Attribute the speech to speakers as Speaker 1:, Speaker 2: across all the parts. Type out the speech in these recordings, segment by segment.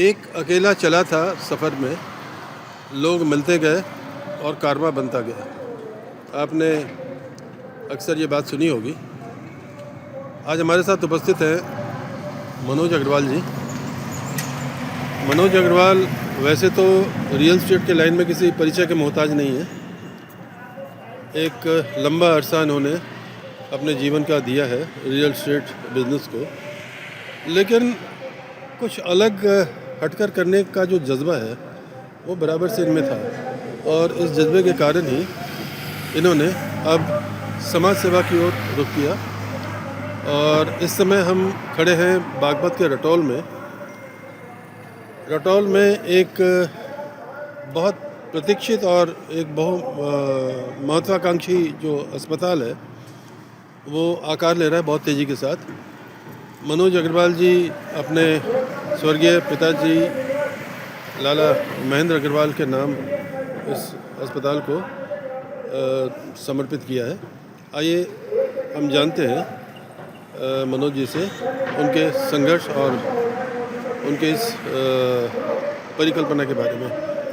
Speaker 1: एक अकेला चला था सफ़र में, लोग मिलते गए और कारवां बनता गया। आपने अक्सर ये बात सुनी होगी। आज हमारे साथ उपस्थित हैं मनोज अग्रवाल जी। मनोज अग्रवाल वैसे तो रियल एस्टेट के लाइन में किसी परिचय के मोहताज नहीं है। एक लंबा अरसा इन्होंने अपने जीवन का दिया है रियल एस्टेट बिजनेस को, लेकिन कुछ अलग हटकर करने का जो जज्बा है वो बराबर से इनमें था, और इस जज्बे के कारण ही इन्होंने अब समाज सेवा की ओर रुख किया। और इस समय हम खड़े हैं बागपत के रटौल में। रटौल में एक बहुत प्रतीक्षित और एक बहुत महत्वाकांक्षी जो अस्पताल है वो आकार ले रहा है बहुत तेज़ी के साथ। मनोज अग्रवाल जी अपने स्वर्गीय पिताजी लाला महेंद्र अग्रवाल के नाम इस अस्पताल को समर्पित किया है। आइए हम जानते हैं मनोज जी से उनके संघर्ष और उनके इस परिकल्पना के बारे में।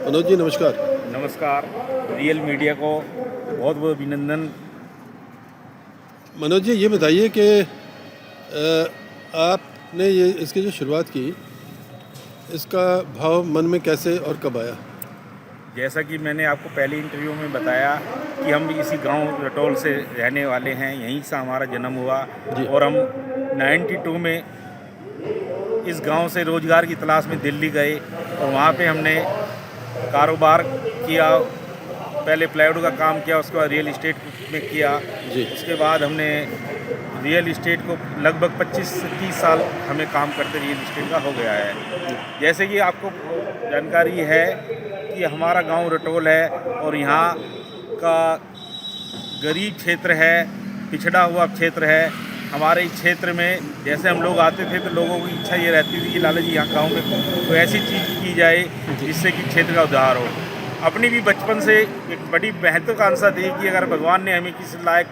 Speaker 1: मनोज जी नमस्कार।
Speaker 2: नमस्कार, रियल मीडिया को बहुत बहुत अभिनंदन।
Speaker 1: मनोज जी ये बताइए कि आपने ये इसकी जो शुरुआत की, इसका भाव मन में कैसे और कब आया?
Speaker 2: जैसा कि मैंने आपको पहले इंटरव्यू में बताया कि हम इसी गांव रटौल से रहने वाले हैं, यहीं से हमारा जन्म हुआ और हम 92 में इस गांव से रोज़गार की तलाश में दिल्ली गए और वहाँ पे हमने कारोबार किया। पहले प्लाईवुड का काम किया, उसके बाद रियल इस्टेट में किया
Speaker 1: जी।
Speaker 2: उसके बाद हमने रियल इस्टेट को लगभग 25 से 30 साल हमें काम करते रियल इस्टेट का हो गया है। जैसे कि आपको जानकारी है कि हमारा गांव रटौल है और यहाँ का गरीब क्षेत्र है, पिछड़ा हुआ क्षेत्र है। हमारे इस क्षेत्र में जैसे हम लोग आते थे तो लोगों की इच्छा ये रहती थी कि लाला जी यहाँ गाँव में कोई ऐसी चीज़ की जाए जिससे कि क्षेत्र का उद्धार हो। अपनी भी बचपन से एक बड़ी महत्वाकांक्षा थी कि अगर भगवान ने हमें किसी लायक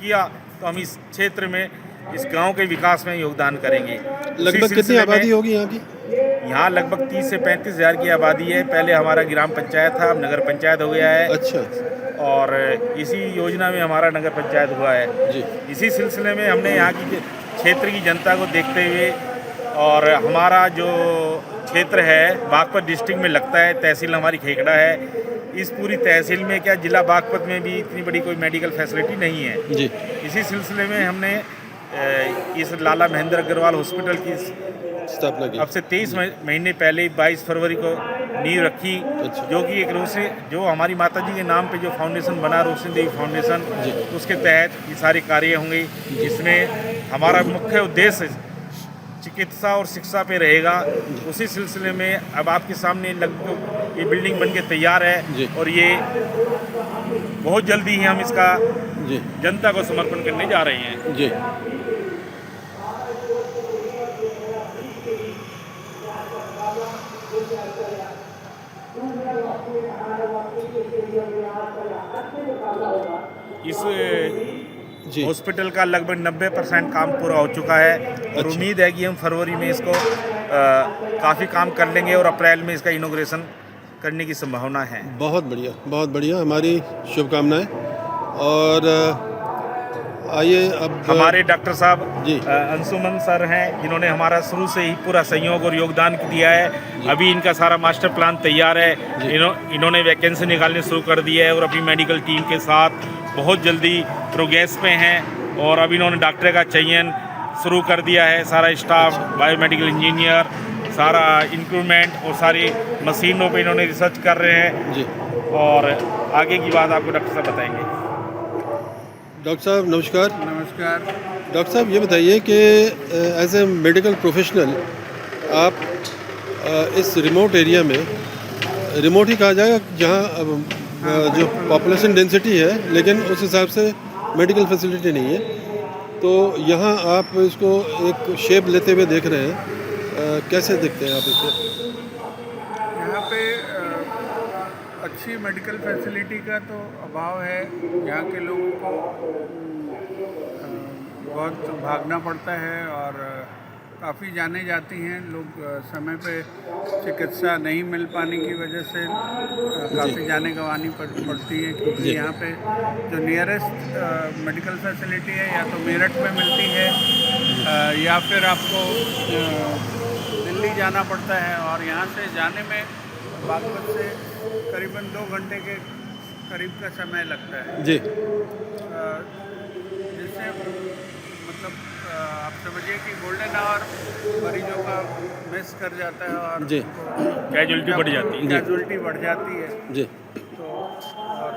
Speaker 2: किया तो हम इस क्षेत्र में इस गांव के विकास में योगदान करेंगे।
Speaker 1: लगभग कितनी आबादी होगी यहाँ की?
Speaker 2: यहाँ लगभग 30 से 35 हज़ार की आबादी है। पहले हमारा ग्राम पंचायत था, अब नगर पंचायत हो गया है।
Speaker 1: अच्छा।
Speaker 2: और इसी योजना में हमारा नगर पंचायत हुआ है
Speaker 1: जी।
Speaker 2: इसी सिलसिले में हमने यहाँ की क्षेत्र की जनता को देखते हुए, और हमारा जो क्षेत्र है बागपत डिस्ट्रिक्ट में लगता है, तहसील हमारी खेखड़ा है। इस पूरी तहसील में क्या जिला बागपत में भी इतनी बड़ी कोई मेडिकल फैसिलिटी नहीं है
Speaker 1: जी।
Speaker 2: इसी सिलसिले में हमने इस लाला महेंद्र अग्रवाल हॉस्पिटल की
Speaker 1: स्थापना की।
Speaker 2: अब से 23 महीने पहले 22 फरवरी को नींव रखी।
Speaker 1: अच्छा।
Speaker 2: जो कि एक जो हमारी माता जी के नाम पे जो फाउंडेशन बना, रोशनी देवी फाउंडेशन, उसके तहत ये सारे कार्य होंगे। इसमें हमारा मुख्य उद्देश्य चिकित्सा और शिक्षा पे रहेगा। उसी सिलसिले में अब आपके सामने लगभग ये बिल्डिंग बन के तैयार है और ये बहुत जल्दी ही हम इसका जनता को समर्पण करने जा रहे हैं।
Speaker 1: जी।
Speaker 2: इस हॉस्पिटल का लगभग 90% काम पूरा हो चुका है और उम्मीद है कि हम फरवरी में इसको काफ़ी काम कर लेंगे और अप्रैल में इसका इनॉग्रेशन करने की संभावना है।
Speaker 1: बहुत बढ़िया, बहुत बढ़िया, हमारी शुभकामनाएं। और आइए अब
Speaker 2: हमारे डॉक्टर साहब
Speaker 1: जी
Speaker 2: अंशुमन सर हैं, जिन्होंने हमारा शुरू से ही पूरा सहयोग और योगदान दिया है। अभी इनका सारा मास्टर प्लान तैयार है। इन्होंने वैकेंसी निकालने शुरू कर दिया है और अपनी मेडिकल टीम के साथ बहुत जल्दी प्रोग्रेस पे हैं। और अभी इन्होंने डॉक्टर का चयन शुरू कर दिया है। सारा स्टाफ, बायोमेडिकल इंजीनियर, सारा इंक्रूमेंट और सारी मशीनों पे इन्होंने रिसर्च कर रहे हैं
Speaker 1: जी।
Speaker 2: और आगे की बात आपको डॉक्टर साहब बताएंगे।
Speaker 1: डॉक्टर साहब नमस्कार।
Speaker 3: नमस्कार।
Speaker 1: डॉक्टर साहब ये बताइए कि एज ए मेडिकल प्रोफेशनल आप इस रिमोट एरिया में, रिमोट ही कहा जाएगा जहाँ जो पॉपुलेशन डेंसिटी है, लेकिन उस हिसाब से मेडिकल फैसिलिटी नहीं है, तो यहाँ आप इसको एक शेप लेते हुए देख रहे हैं। कैसे देखते हैं आप इसे?
Speaker 3: यहाँ पे अच्छी मेडिकल फैसिलिटी का तो अभाव है। यहाँ के लोगों को बहुत भागना पड़ता है और काफ़ी जाने जाती हैं। लोग समय पे चिकित्सा नहीं मिल पाने की वजह से काफ़ी जाने गंवानी पड़ती है, क्योंकि
Speaker 1: जी।
Speaker 3: यहाँ पे जो नियरेस्ट मेडिकल फैसिलिटी है या तो मेरठ में मिलती है या फिर आपको दिल्ली जाना पड़ता है, और यहाँ से जाने में बागपत से करीबन 2 घंटे के करीब का समय लगता है,
Speaker 1: जी।
Speaker 3: जिससे मतलब आप समझिए कि गोल्डन आवर मरीजों का मिस कर जाता है और
Speaker 1: जी।
Speaker 2: कैजुअलिटी बढ़ जाती है।
Speaker 3: कैजुअलिटी बढ़ जाती है।
Speaker 1: जी।
Speaker 3: तो और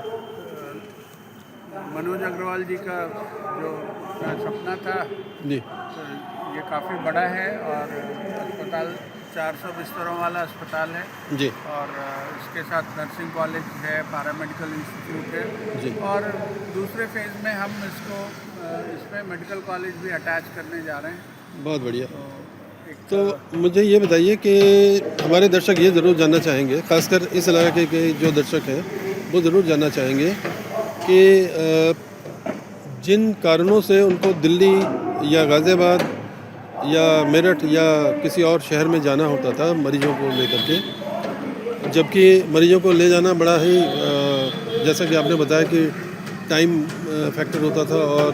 Speaker 3: मनोज अग्रवाल जी का जो सपना था,
Speaker 1: जी।
Speaker 3: तो ये काफ़ी बड़ा है, और अस्पताल 400 बिस्तरों वाला अस्पताल है,
Speaker 1: जी।
Speaker 3: और इसके साथ नर्सिंग कॉलेज है, पैरामेडिकल इंस्टीट्यूट है,
Speaker 1: जी।
Speaker 3: और दूसरे फेज़ में हम इसमें मेडिकल कॉलेज भी अटैच करने जा रहे हैं।
Speaker 1: बहुत बढ़िया।
Speaker 3: तो
Speaker 1: तो मुझे ये बताइए कि हमारे दर्शक ये ज़रूर जानना चाहेंगे, ख़ासकर इस इलाके के जो दर्शक हैं वो ज़रूर जानना चाहेंगे कि जिन कारणों से उनको दिल्ली या गाज़ियाबाद या मेरठ या किसी और शहर में जाना होता था मरीजों को लेकर के, जबकि मरीजों को ले जाना बड़ा ही जैसा कि आपने बताया कि टाइम फैक्टर होता था, और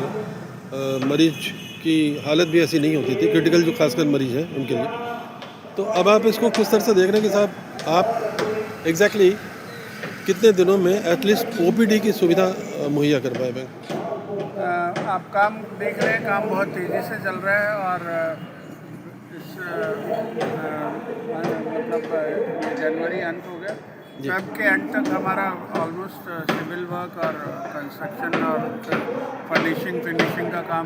Speaker 1: मरीज की हालत भी ऐसी नहीं होती थी, क्रिटिकल जो खासकर मरीज हैं उनके लिए। तो अब आप इसको किस तरह से देख रहे हैं कि साहब आप एग्जैक्टली कितने दिनों में एटलीस्ट ओपीडी की सुविधा मुहैया कर पाए बैंक?
Speaker 3: आप काम देख रहे हैं, काम बहुत तेज़ी से चल रहा है, और इस मतलब जनवरी अंत हो गया, फेब के अंत तक हमारा ऑलमोस्ट सिविल वर्क और कंस्ट्रक्शन और फर्निशिंग फिनिशिंग का काम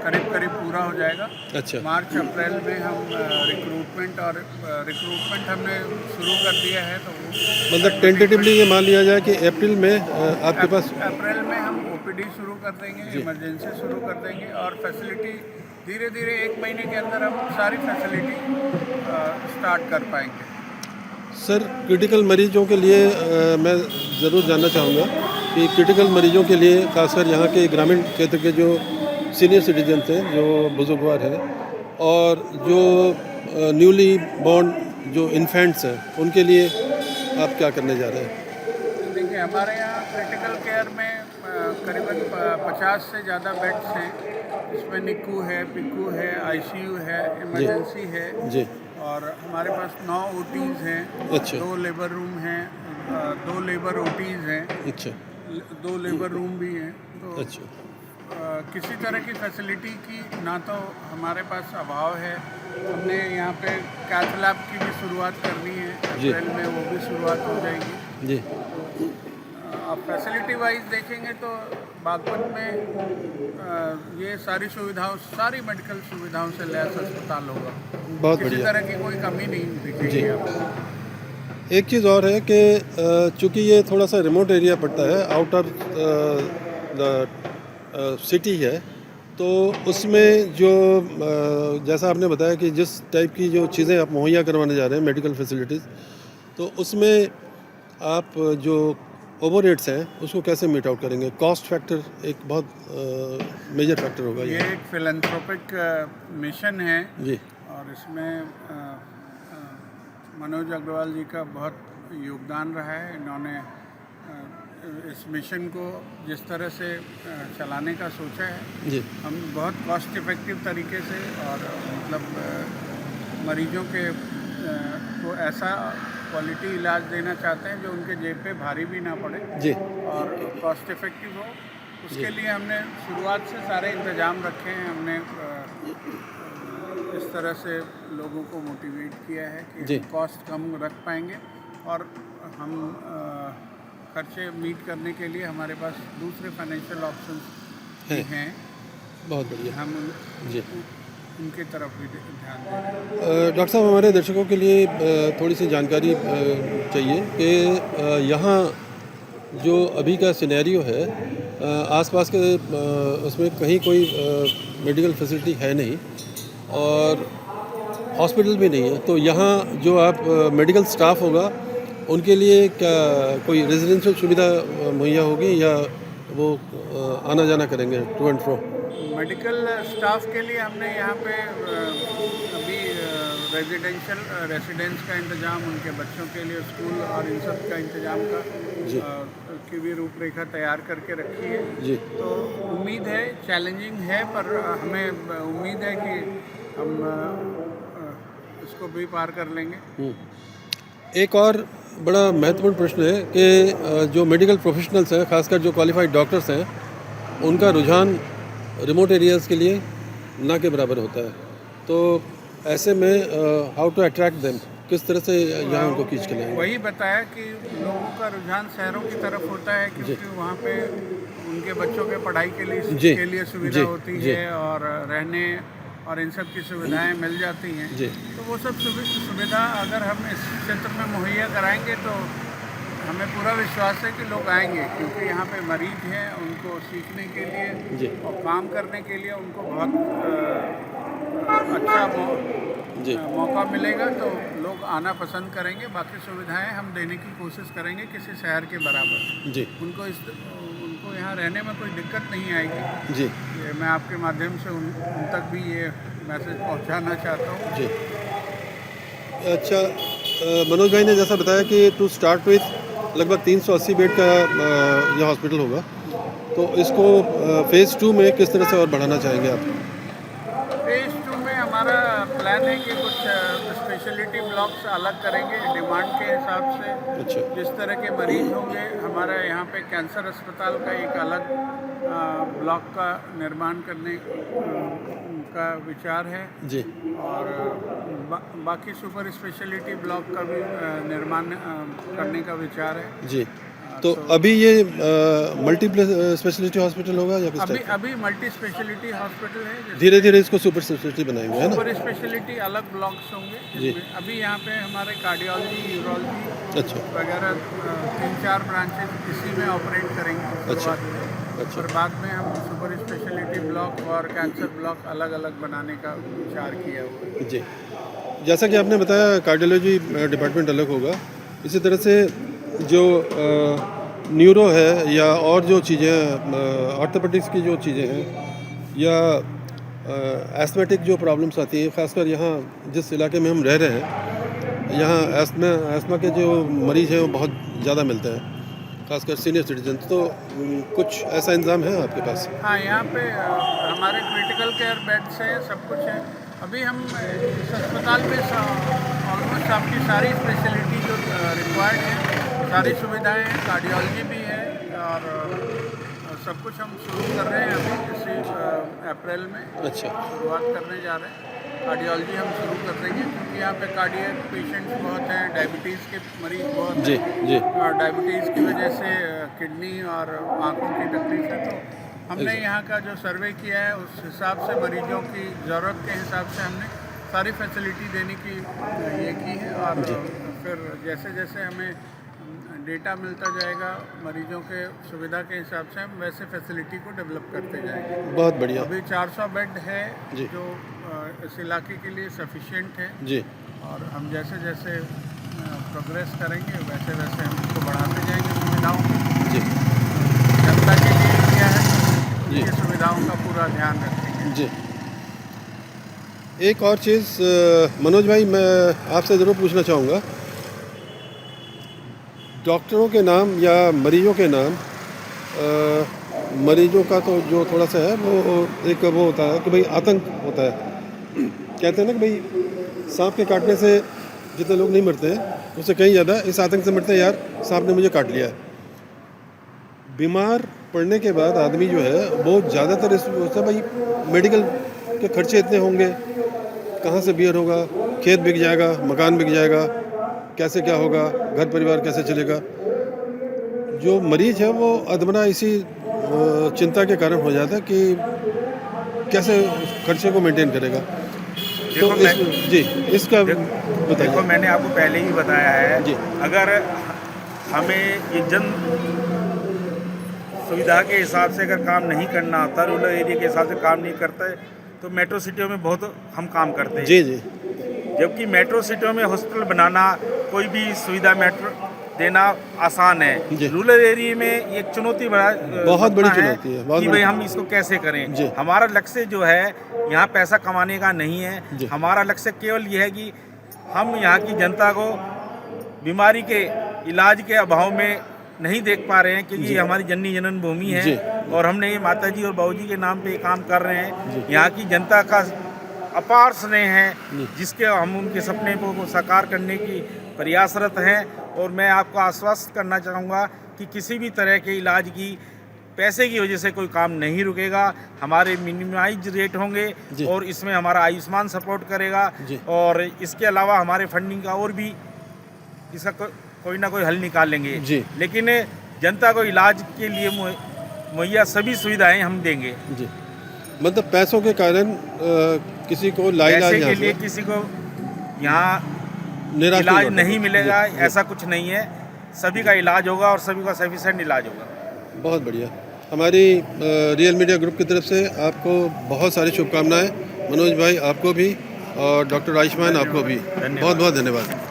Speaker 3: करीब करीब पूरा हो जाएगा।
Speaker 1: अच्छा।
Speaker 3: मार्च अप्रैल में हम रिक्रूटमेंट हमने शुरू कर दिया है, तो वो
Speaker 1: मतलब टेंटेटिवली ये मान लिया जाए कि अप्रैल में आपके पास
Speaker 3: अप्रैल में हम ओपीडी शुरू कर देंगे, इमरजेंसी शुरू कर देंगे, और फैसिलिटी धीरे धीरे 1 महीने के अंदर हम सारी फैसिलिटी स्टार्ट कर पाएंगे।
Speaker 1: सर, क्रिटिकल मरीजों के लिए मैं ज़रूर जानना चाहूँगा कि क्रिटिकल मरीजों के लिए खासकर यहाँ के ग्रामीण क्षेत्र के जो सीनियर सिटीजन हैं, जो बुजुर्गवार हैं, और जो न्यूली बॉर्न जो इन्फेंट्स हैं, उनके लिए आप क्या करने जा रहे हैं?
Speaker 3: देखिए, हमारे यहाँ क्रिटिकल केयर में करीबन 50 से ज़्यादा बेड्स हैं। इसमें निक्कू है, पिक्कू है, आईसीयू है, इमरजेंसी है,
Speaker 1: जी।
Speaker 3: और हमारे पास 9 ओटीज़ हैं।
Speaker 1: अच्छा।
Speaker 3: 2 लेबर रूम हैं, 2 लेबर ओटीज़ हैं,
Speaker 1: अच्छा।
Speaker 3: 2 लेबर रूम भी हैं। तो
Speaker 1: अच्छा।
Speaker 3: किसी तरह की फैसिलिटी की ना तो हमारे पास अभाव है। हमने यहाँ पे कैथ लैब की भी शुरुआत करनी है, अप्रैल में वो भी शुरुआत हो जाएगी।
Speaker 1: जी।
Speaker 3: आप फैसिलिटी वाइज देखेंगे तो बागपत में ये सारी मेडिकल सुविधाओं से लैस अस्पताल होगा।
Speaker 1: बहुत
Speaker 3: किसी
Speaker 1: बढ़िया।
Speaker 3: तरह की कोई कमी नहीं दिखेगी आपको।
Speaker 1: एक चीज़ और है कि चूँकि ये थोड़ा सा रिमोट एरिया पड़ता है, आउट ऑफ द सिटी है, तो उसमें जो जैसा आपने बताया कि जिस टाइप की जो चीज़ें आप मुहैया करवाने जा रहे हैं मेडिकल फैसिलिटीज़, तो उसमें आप जो ओवर रेट्स हैं उसको कैसे मीट आउट करेंगे? कॉस्ट फैक्टर एक बहुत मेजर फैक्टर होगा
Speaker 3: ये एक फिलैंथ्रोपिक मिशन है
Speaker 1: जी।
Speaker 3: और इसमें मनोज अग्रवाल जी का बहुत योगदान रहा है। इन्होंने इस मिशन को जिस तरह से चलाने का सोचा है,
Speaker 1: जी।
Speaker 3: हम बहुत कॉस्ट इफ़ेक्टिव तरीके से और मतलब मरीजों के को ऐसा क्वालिटी इलाज देना चाहते हैं जो उनके जेब पे भारी भी ना पड़े
Speaker 1: जी।
Speaker 3: और कॉस्ट इफ़ेक्टिव हो। उसके लिए हमने शुरुआत से सारे इंतजाम रखे हैं। हमने इस तरह से लोगों को मोटिवेट किया है कि कॉस्ट कम रख पाएंगे और हम खर्चे मीट करने के लिए हमारे पास दूसरे फाइनेंशियल ऑप्शंस हैं।
Speaker 1: बहुत बढ़िया।
Speaker 3: हम
Speaker 1: जी
Speaker 3: उनकी तरफ भी ध्यान दे रहे हैं।
Speaker 1: डॉक्टर साहब, हमारे दर्शकों के लिए थोड़ी सी जानकारी चाहिए कि यहाँ जो अभी का सिनेरियो है, आसपास के उसमें कहीं कोई मेडिकल फैसिलिटी है नहीं और हॉस्पिटल भी नहीं है, तो यहाँ जो आप मेडिकल स्टाफ होगा उनके लिए क्या कोई रेजिडेंशियल सुविधा मुहैया होगी या वो आना जाना करेंगे to and fro.
Speaker 3: Medical staff के लिए हमने यहाँ पे अभी रेजिडेंस का इंतज़ाम, उनके बच्चों के लिए स्कूल और इन सब का इंतज़ाम
Speaker 1: जी।
Speaker 3: की भी रूपरेखा तैयार करके रखी है।
Speaker 1: जी
Speaker 3: तो उम्मीद है, चैलेंजिंग है, पर हमें उम्मीद है कि हम इसको भी पार कर लेंगे।
Speaker 1: एक और बड़ा महत्वपूर्ण प्रश्न है कि जो मेडिकल प्रोफेशनल्स हैं, खासकर जो क्वालिफाइड डॉक्टर्स हैं, उनका रुझान रिमोट एरियाज़ के लिए ना के बराबर होता है। तो ऐसे में हाउ टू अट्रैक्ट देम, किस तरह से यहाँ उनको खींच के लाएंगे?
Speaker 3: वही बताया कि लोगों का रुझान शहरों की तरफ होता है, क्योंकि वहाँ पे उनके बच्चों के पढ़ाई के लिए सुविधा होती है और रहने और इन सब की सुविधाएं मिल जाती हैं।
Speaker 1: जी।
Speaker 3: तो वो सब सुविधा अगर हम इस क्षेत्र में मुहैया कराएंगे तो हमें पूरा विश्वास है कि लोग आएंगे, क्योंकि यहाँ पे मरीज हैं, उनको सीखने के लिए
Speaker 1: जी।
Speaker 3: और काम करने के लिए उनको बहुत अच्छा मौका मिलेगा, तो लोग आना पसंद करेंगे। बाकी सुविधाएं हम देने की कोशिश करेंगे किसी शहर के बराबर।
Speaker 1: जी
Speaker 3: उनको यहाँ रहने में कोई दिक्कत नहीं आएगी।
Speaker 1: जी
Speaker 3: ये मैं आपके माध्यम से उन तक भी ये मैसेज पहुंचाना चाहता हूँ।
Speaker 1: जी। अच्छा, मनोज भाई ने जैसा बताया कि टू स्टार्ट विथ लगभग 380 बेड का यह हॉस्पिटल होगा, तो इसको फेज़ 2 में किस तरह से और बढ़ाना चाहेंगे आप?
Speaker 3: फेज़ 2 में हमारा प्लान है कि कुछ स्पेशलिटी ब्लॉक्स अलग करेंगे डिमांड के हिसाब से।
Speaker 1: अच्छा।
Speaker 3: जिस तरह के मरीज होंगे, हमारा यहाँ पे कैंसर अस्पताल का एक अलग ब्लॉक का निर्माण करने का विचार है।
Speaker 1: जी।
Speaker 3: और बाकी सुपर स्पेशलिटी ब्लॉक का भी निर्माण करने का विचार है।
Speaker 1: जी। तो अभी ये मल्टी स्पेशलिटी हॉस्पिटल होगा या किस टाइप?
Speaker 3: अभी मल्टी स्पेशलिटी हॉस्पिटल है।
Speaker 1: धीरे धीरे इसको सुपर स्पेशलिटी बनाएंगे, है ना?
Speaker 3: सुपर स्पेशलिटी अलग ब्लॉक्स होंगे।
Speaker 1: जी।
Speaker 3: अभी यहाँ पे हमारे कार्डियोलॉजी, यूरोलॉजी
Speaker 1: अच्छा।
Speaker 3: वगैरह 3-4 ब्रांचेज इसी में ऑपरेट करेंगे शुरुआत में।
Speaker 1: अच्छा।
Speaker 3: और बाद में हम सुपर स्पेशलिटी ब्लॉक और कैंसर ब्लॉक अलग अलग बनाने का विचार किया हुआ है। जी।
Speaker 1: जैसा कि आपने बताया कार्डियोलॉजी डिपार्टमेंट अलग होगा, इसी तरह से जो न्यूरो है या और जो चीज़ें ऑर्थोपेडिक्स की जो चीज़ें हैं या एस्थमेटिक जो प्रॉब्लम्स आती हैं, ख़ासकर यहाँ जिस इलाके में हम रह रहे हैं, यहाँ एस्थमा के जो मरीज़ हैं वो बहुत ज़्यादा मिलते हैं, खासकर सीनियर सिटीजन। तो कुछ ऐसा इंतज़ाम है आपके पास?
Speaker 3: हाँ, यहाँ पे हमारे क्रिटिकल केयर बेड्स हैं, सब कुछ है। अभी हम इस अस्पताल में ऑलमोस्ट आपकी सारी स्पेशलिटी जो रिक्वायर्ड है, सारी सुविधाएं हैं। कार्डियोलॉजी भी है और सब कुछ हम शुरू कर रहे हैं अभी इसी अप्रैल में।
Speaker 1: अच्छा।
Speaker 3: शुरुआत करने जा रहे हैं। कार्डियोलॉजी हम शुरू कर देंगे, क्योंकि यहाँ पे कार्डियक पेशेंट्स बहुत हैं, डायबिटीज़ के मरीज बहुत हैं।
Speaker 1: जी जी।
Speaker 3: और डायबिटीज़ की वजह से किडनी और आँखों की तकलीफ है। तो हमने यहाँ का जो सर्वे किया है, उस हिसाब से मरीजों की ज़रूरत के हिसाब से हमने सारी फैसिलिटी देने की ये की है। और फिर जैसे जैसे हमें डेटा मिलता जाएगा मरीजों के सुविधा के हिसाब से, हम वैसे फैसिलिटी को डेवलप करते जाएंगे।
Speaker 1: बहुत बढ़िया।
Speaker 3: अभी 400 बेड है
Speaker 1: जी।
Speaker 3: जो इस इलाके के लिए सफिशिएंट है।
Speaker 1: जी।
Speaker 3: और हम जैसे जैसे प्रोग्रेस करेंगे वैसे वैसे हम इसको बढ़ाते जाएंगे सुविधाओं को।
Speaker 1: जी।
Speaker 3: जनता के लिए क्या है,
Speaker 1: जी।
Speaker 3: ये सुविधाओं का पूरा ध्यान रखेंगे।
Speaker 1: जी। एक और चीज़ मनोज भाई, मैं आपसे ज़रूर पूछना चाहूँगा, डॉक्टरों के नाम या मरीजों के नाम, मरीजों का तो जो थोड़ा सा है वो एक वो होता है कि भाई आतंक होता है। कहते हैं ना कि भाई सांप के काटने से जितने लोग नहीं मरते हैं, उससे कहीं ज़्यादा इस आतंक से मरते हैं, यार सांप ने मुझे काट लिया है। बीमार पड़ने के बाद आदमी जो है वो ज़्यादातर इस होता है भाई मेडिकल के खर्चे इतने होंगे, कहाँ से बियर होगा, खेत बिक जाएगा, मकान बिक जाएगा, कैसे क्या होगा, घर परिवार कैसे चलेगा। जो मरीज है वो अदमना इसी चिंता के कारण हो जाता है कि कैसे खर्चे को मेंटेन करेगा। तो जी इसका बताइए।
Speaker 2: देखो, मैंने आपको पहले ही बताया है
Speaker 1: जी।
Speaker 2: अगर हमें ये जन सुविधा के हिसाब से अगर काम नहीं करना होता, रूरल एरिया के हिसाब से काम नहीं करता है, तो मेट्रो सिटियों में बहुत हम काम करते हैं।
Speaker 1: जी जी।
Speaker 2: जबकि मेट्रो सिटियों में हॉस्पिटल बनाना, कोई भी सुविधा मेट्रो देना आसान
Speaker 1: जी।
Speaker 2: है। रूरल एरिया में एक चुनौती बड़ा
Speaker 1: बहुत बड़ी
Speaker 2: बनता
Speaker 1: चुनौती है, बहुत
Speaker 2: कि
Speaker 1: बड़ी
Speaker 2: भाई हम इसको कैसे
Speaker 1: जी।
Speaker 2: करें। हमारा लक्ष्य जो है यहाँ पैसा कमाने का नहीं
Speaker 1: जी।
Speaker 2: है, हमारा लक्ष्य केवल ये है कि हम यहाँ की जनता को बीमारी के इलाज के अभाव में नहीं देख पा रहे हैं, क्योंकि
Speaker 1: जी।
Speaker 2: ये हमारी जननी जनन भूमि
Speaker 1: जी।
Speaker 2: है और हमने ये माता जी और बाबू जी के नाम पे ये काम कर रहे हैं।
Speaker 1: जी।
Speaker 2: यहाँ की जनता का अपार स्नेह है,
Speaker 1: जी।
Speaker 2: जिसके हम उनके सपने को साकार करने की प्रयासरत हैं। और मैं आपको आश्वस्त करना चाहूँगा कि किसी भी तरह के इलाज की पैसे की वजह से कोई काम नहीं रुकेगा। हमारे मिनिमाइज रेट होंगे
Speaker 1: जी।
Speaker 2: और इसमें हमारा आयुष्मान सपोर्ट करेगा।
Speaker 1: जी।
Speaker 2: और इसके अलावा हमारे फंडिंग का और भी इसका कोई ना कोई हल निकालेंगे।
Speaker 1: जी।
Speaker 2: लेकिन जनता को इलाज के लिए मुहैया सभी सुविधाएं हम देंगे।
Speaker 1: जी, मतलब पैसों के कारण किसी को लाइलाज
Speaker 2: पैसे के
Speaker 1: यहाँ
Speaker 2: लिए
Speaker 1: से
Speaker 2: किसी को यहाँ
Speaker 1: निराश
Speaker 2: इलाज
Speaker 1: होना
Speaker 2: नहीं
Speaker 1: पड़ेगा।
Speaker 2: मिलेगा,
Speaker 1: जी।
Speaker 2: ऐसा कुछ नहीं है। सभी का इलाज होगा और सभी का सफिशिएंट इलाज होगा।
Speaker 1: बहुत बढ़िया। हमारी रियल मीडिया ग्रुप की तरफ से आपको बहुत सारी शुभकामनाएं। मनोज भाई आपको भी और डॉक्टर आयुष्मान आपको भी बहुत बहुत धन्यवाद।